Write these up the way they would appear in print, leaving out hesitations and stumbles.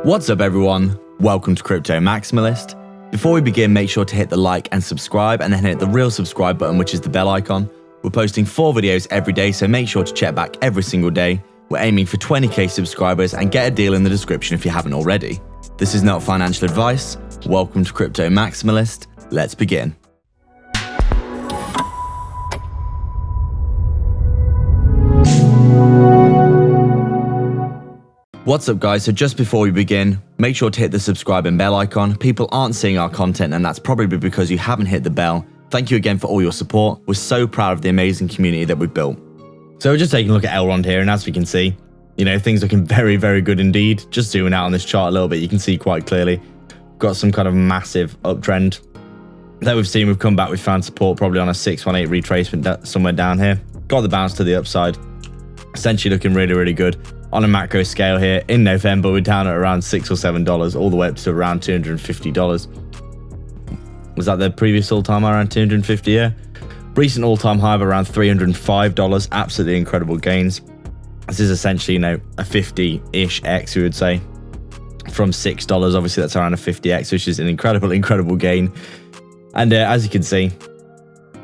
What's up everyone? Welcome to Crypto Maximalist. Before we begin, make sure to hit the like and subscribe and then hit the real subscribe button, which is the bell icon. We're posting 4 videos every day, so make sure to check back every single day. We're aiming for 20k subscribers and get a deal in the description if you haven't already. This is not financial advice. Welcome to Crypto Maximalist. Let's begin. What's up guys, so just before we begin, make sure to hit the subscribe and bell icon. People aren't seeing our content and that's probably because you haven't hit the bell. Thank you again for all your support. We're so proud of the amazing community that we've built. So we're just taking a look at Elrond here, and as we can see, things looking very, very good indeed. Just zooming out on this chart a little bit, you can see quite clearly, got some kind of massive uptrend that we've seen. We've come back, we've found support probably on a 618 retracement somewhere down here. Got the bounce to the upside, essentially looking really, really good. On a macro scale here, in November, we're down at around $6 or $7, all the way up to around $250. Was that the previous all-time high, around 250? Yeah. Recent all-time high of around $305. Absolutely incredible gains. This is essentially, a 50-ish X, we would say, from $6. Obviously, that's around a 50X, which is an incredible gain. And as you can see,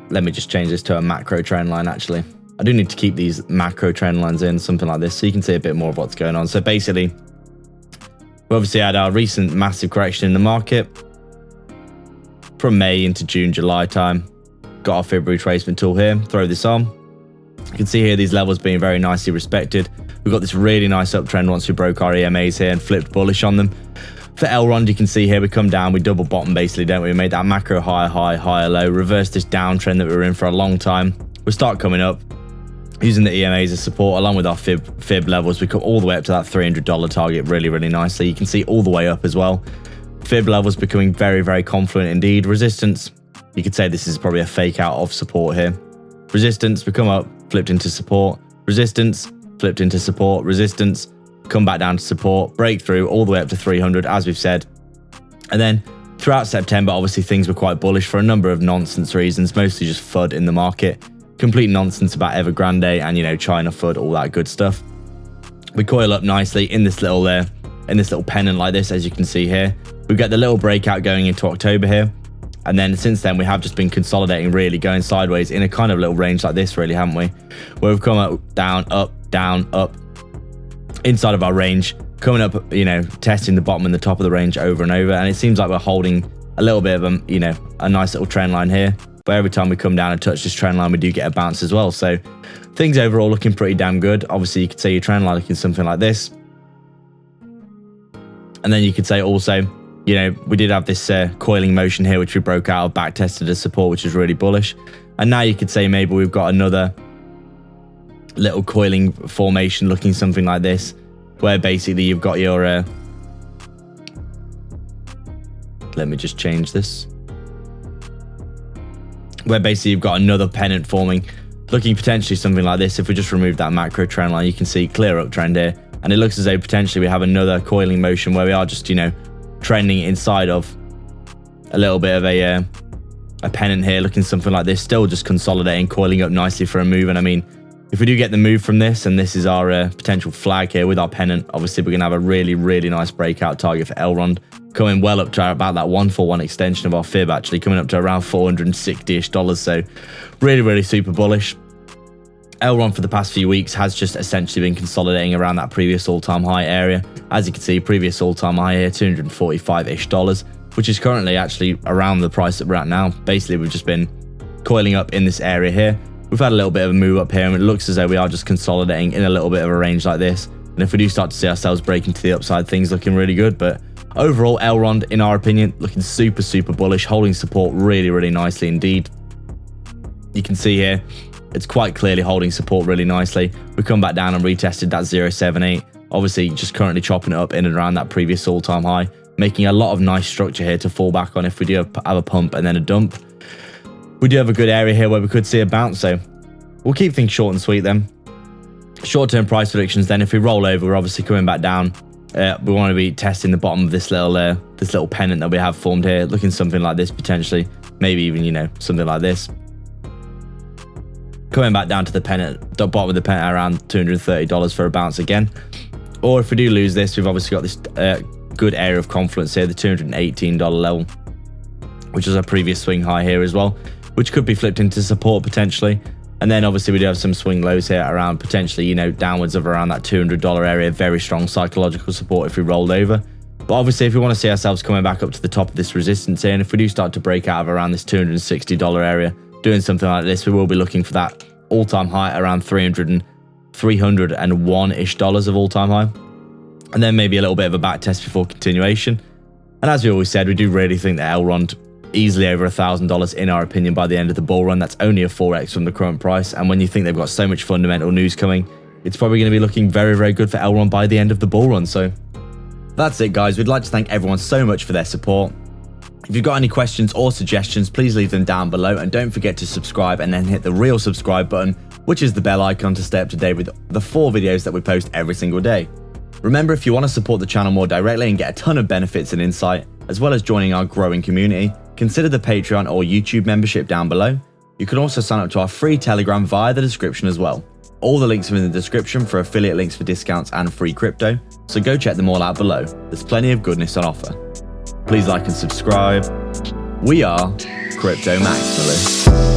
let me just change this to a macro trend line, actually. I do need to keep these macro trend lines in, something like this, so you can see a bit more of what's going on. So basically, we obviously had our recent massive correction in the market from May into June, July time. Got our fib retracement tool here, throw this on. You can see here these levels being very nicely respected. We've got this really nice uptrend once we broke our EMAs here and flipped bullish on them. For Elrond, you can see here we come down, we double bottom basically, don't we? We made that macro higher low, reversed this downtrend that we were in for a long time. We start coming up, using the EMAs as support along with our fib levels. We come all the way up to that $300 target really, really nicely. You can see all the way up as well. Fib levels becoming very, very confluent indeed. Resistance, you could say this is probably a fake out of support here. Resistance, we come up, flipped into support. Resistance, flipped into support. Resistance, come back down to support. Breakthrough all the way up to 300, as we've said. And then throughout September, obviously things were quite bullish for a number of nonsense reasons, mostly just FUD in the market. Complete nonsense about Evergrande and China FUD, all that good stuff. We coil up nicely in this little pennant like this, as you can see here. We get the little breakout going into October here, and then since then we have just been consolidating, really going sideways in a kind of little range like this, really, haven't we? Where we've come up, down, up, inside of our range, coming up, testing the bottom and the top of the range over and over, and it seems like we're holding a little bit of a nice little trend line here. But every time we come down and touch this trend line, we do get a bounce as well. So things overall looking pretty damn good. Obviously, you could say your trend line looking something like this. And then you could say also, we did have this coiling motion here, which we broke out of, back tested as support, which is really bullish. And now you could say maybe we've got another little coiling formation looking something like this, where basically you've got your... let me just change this. Where basically you've got another pennant forming, looking potentially something like this. If we just remove that macro trend line, you can see clear uptrend here, and it looks as though potentially we have another coiling motion where we are just trending inside of a little bit of a pennant here, looking something like this, still just consolidating, coiling up nicely for a move. And I mean, if we do get the move from this, and this is our potential flag here with our pennant, obviously we're gonna have a really, really nice breakout target for Elrond, coming well up to about that 141 extension of our fib, actually coming up to around $460-ish. So really, really super bullish. Elrond for the past few weeks has just essentially been consolidating around that previous all-time high area. As you can see, previous all-time high here, $245-ish, which is currently actually around the price that we're at now. Basically, we've just been coiling up in this area here. We've had a little bit of a move up here, and it looks as though we are just consolidating in a little bit of a range like this. And if we do start to see ourselves breaking to the upside, things looking really good. But overall, Elrond, in our opinion, looking super, super bullish, holding support really, really nicely indeed. You can see here, it's quite clearly holding support really nicely. We come back down and retested that 078. Obviously, just currently chopping it up in and around that previous all-time high, making a lot of nice structure here to fall back on if we do have a pump and then a dump. We do have a good area here where we could see a bounce, so we'll keep things short and sweet then. Short-term price predictions then, if we roll over, we're obviously coming back down. We want to be testing the bottom of this little pennant that we have formed here, looking something like this potentially, maybe even something like this. Coming back down to the pennant, the bottom of the pennant around $230 for a bounce again. Or if we do lose this, we've obviously got this good area of confluence here, the $218 level, which is a previous swing high here as well, which could be flipped into support potentially. And then obviously we do have some swing lows here around potentially, you know, downwards of around that $200 area. Very strong psychological support if we rolled over. But obviously if we want to see ourselves coming back up to the top of this resistance here, and if we do start to break out of around this $260 area, doing something like this, we will be looking for that all-time high around $301-ish of all-time high. And then maybe a little bit of a back test before continuation. And as we always said, we do really think that Elrond easily over $1,000 in our opinion by the end of the bull run. That's only a 4x from the current price, and when you think they've got so much fundamental news coming, it's probably going to be looking very, very good for Elrond by the end of the bull run. So that's it, guys. We'd like to thank everyone so much for their support. If you've got any questions or suggestions, please leave them down below, and don't forget to subscribe and then hit the real subscribe button, which is the bell icon, to stay up to date with the 4 videos that we post every single day. Remember, if you want to support the channel more directly and get a ton of benefits and insight, as well as joining our growing community, consider the Patreon or YouTube membership down below. You can also sign up to our free Telegram via the description as well. All the links are in the description for affiliate links for discounts and free crypto, so go check them all out below. There's plenty of goodness on offer. Please like and subscribe. We are Crypto Maximalists.